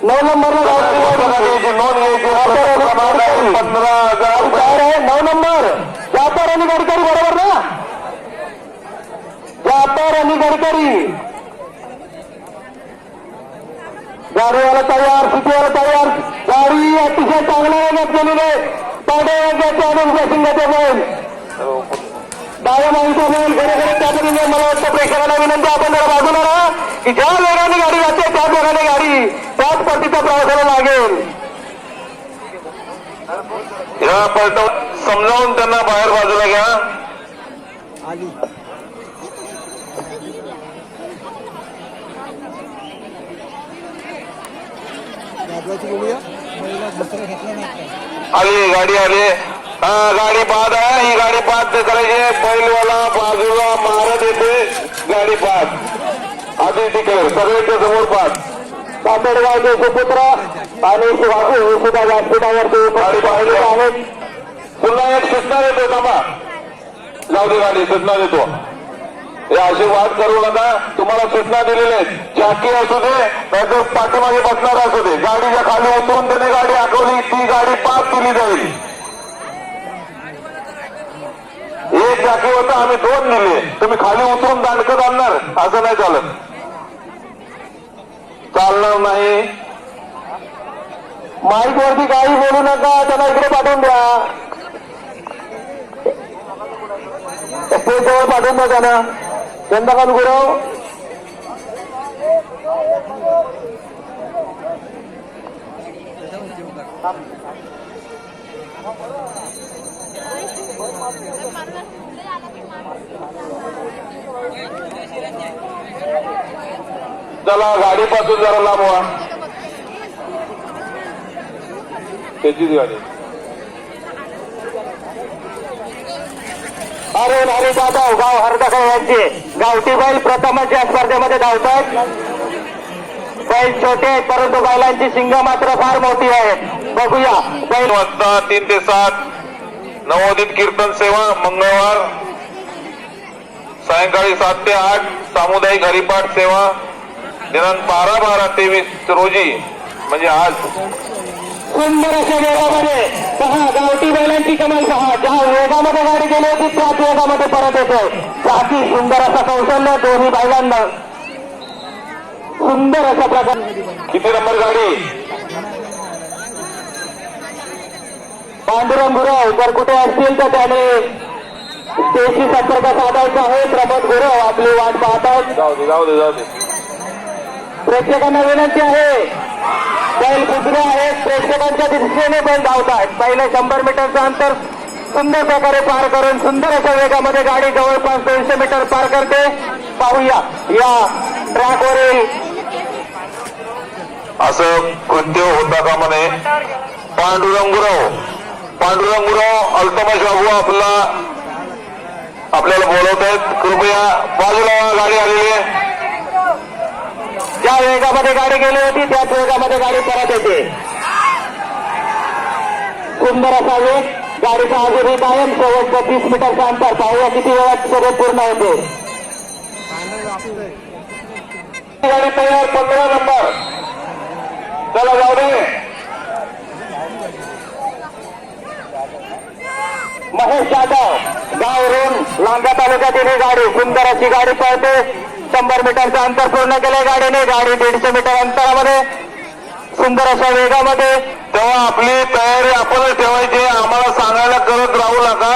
9 नंबरला नोंद घ्यायची 15,000 9 नंबर व्यापार आणि गडकरी बरोबर ना व्यापार आणि गडकरी गाडीवाला तयार सिटीवाला तयार गाडी अतिशय चांगल्या घेतलेली आहे पाड्याच्या आणि सिंगाच्या बैल डाव्या मागीचा बैल खरोखर त्या पद्धतीने मला वाटतं प्रेक्षकांना विनंती आपण जरा बाजूला राहा की ज्या वेगाने गाडी जाते त्याच वेगाने गाडी त्याच पद्धतीचा प्रवासाला लागेल या पलटव समजावून त्यांना बाहेर बाजूला घ्या आली गाडी आली हा गाडी बाद आहे ही गाडी बाद करायची बैलवाला बाजूला मारत येते गाडी बाद आधी तिकडे सगळ्यांच्या समोर बाद तांबेडगावचे सुपुत्र आणि शिवाजी सुद्धा व्यासपीठावरती गाडी पाहिजे आहेत पुन्हा एक सूचना देतो थांबा जाऊ दे गाडी सूचना देतो हे असे वाद करू नका तुम्हाला सूचना दिलेल्या आहेत चाकी असू दे नाहीतर पाठीमागे बसणार असू दे गाडीच्या खाली उतरून त्याने गाडी आठवली ती गाडी पास केली जाईल एक चाकी होता आम्ही 2 दिले तुम्ही खाली उतरून दांडकत आणणार असं नाही चालणार नाही माईक वरती काही बोलू नका त्याला इकडे पाठवून द्या जवळ पाठवून द्या त्यांना चंद्रकांत गुरव चला गाडीपासून जरा लांब व्हा त्याचीच गाडी अरुण हरी जाधव गाव हरदखळ यांचे गावठी बैल प्रथमच या स्पर्धेमध्ये धावतात बैल छोटे आहेत परंतु बैलांची शिंग मात्र फार मोठी आहेत बघूया बैल 3 वाजता 3 ते 7 नवोदित कीर्तन सेवा मंगळवार सायंकाळी 7 ते 8 सामुदायिक हरिपाठ सेवा दिनांक 12/12/23 रोजी म्हणजे आज सुंदर अशा वेगामध्ये पहा गावठी बैलांची कमाल पहा ज्या वेगामध्ये गाडी गेली होती त्याच वेगामध्ये परत येतोय बाकी सुंदर असा कौशल्य दोन्ही बैलांना सुंदर अशा प्रकार किती नंबर गाडी पांडुरंग गुरव जर कुठे असतील तर त्याने स्टेजशी संपर्क साधायचा आहे प्रमोद गुरव आपली वाट पाहतात जाऊ दे प्रेक्षकांना विनंती आहे बैल कुत्रे आहेत प्रेक्षकांच्या दिशेने बैल धावतात पहिले 100 मीटरचं अंतर सुंदर प्रकारे पार करून सुंदर अशा वेगामध्ये गाडी जवळपास 200 मीटर पार करते पाहूया या ट्रॅकवरील असं कृत्य होता कामा नये पांडुरंगराव अल्तमश बाबू आपल्याला बोलवत आहेत कृपया बाजूला गाडी आलेली आहे ज्या वेगामध्ये गाडी गेली होती त्याच वेगामध्ये गाडी परत येते सुंदर असा वेग गाडीचा अजूनही कायम शेवटचं 30 मीटरचं अंतर पाहूया किती वेळात सगळे पूर्ण होते गाडी तयार 15 नंबर चला जाऊ दे महेश जाधव गावरून लांजा तालुक्यातील ही गाडी सुंदर अशी गाडी पळते 100 मीटरचं अंतर पूर्ण केलंय गाडीने गाडी 150 मीटर अंतरामध्ये सुंदर अशा वेगामध्ये तेव्हा आपली तयारी आपणच ठेवायची आम्हाला सांगायला करत राहू नका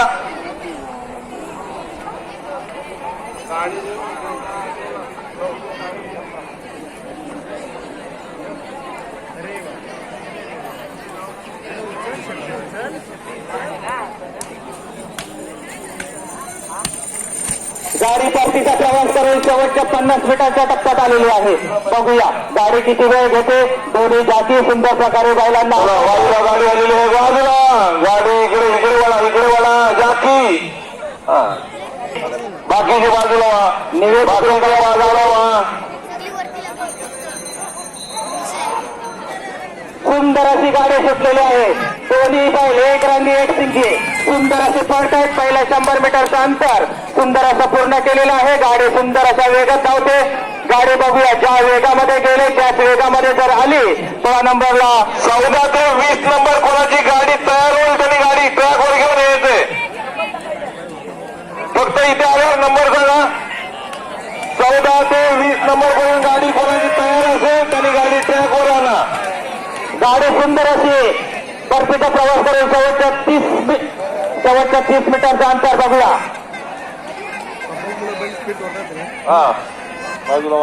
गाडी परतीचा प्रवास करून शेवटच्या 50 मीटरच्या टप्प्यात आलेली आहे बघूया गाडी किती वेळ घेते दोन्ही जाती सुंदर प्रकारे बैलांना बाजूला गाडी आलेली आहे बाजूला गाडी इकडे वळा जाकी बाकीची बाजूला बाजूला सुंदर अशी गाडी सुटलेली आहे दोन्ही बैल एक रंगी एक सिंगी सुंदर असे पळतायत पहिल्या 100 मीटरचं अंतर सुंदर असं पूर्ण केलेलं आहे गाडी सुंदर अशा वेगात धावते गाडी बघूया, ज्या वेगामध्ये गेले त्याच वेगामध्ये जर आली 16 नंबरला 14 ते 20 नंबर कोणाची गाडी तयार होईल त्यांनी गाडी ट्रॅकवर घेऊन यायचंय. फक्त इथे आल्यावर नंबर सांगा. 14 ते 20 नंबर पर्यंत गाडी कोणाची तयार असेल त्यांनी गाडी ट्रॅकवर आणा. गाडी सुंदर अशी बर्फीचा प्रवास करून शेवटच्या 30 मीटरचं अंतर बघूया. हा बाजूला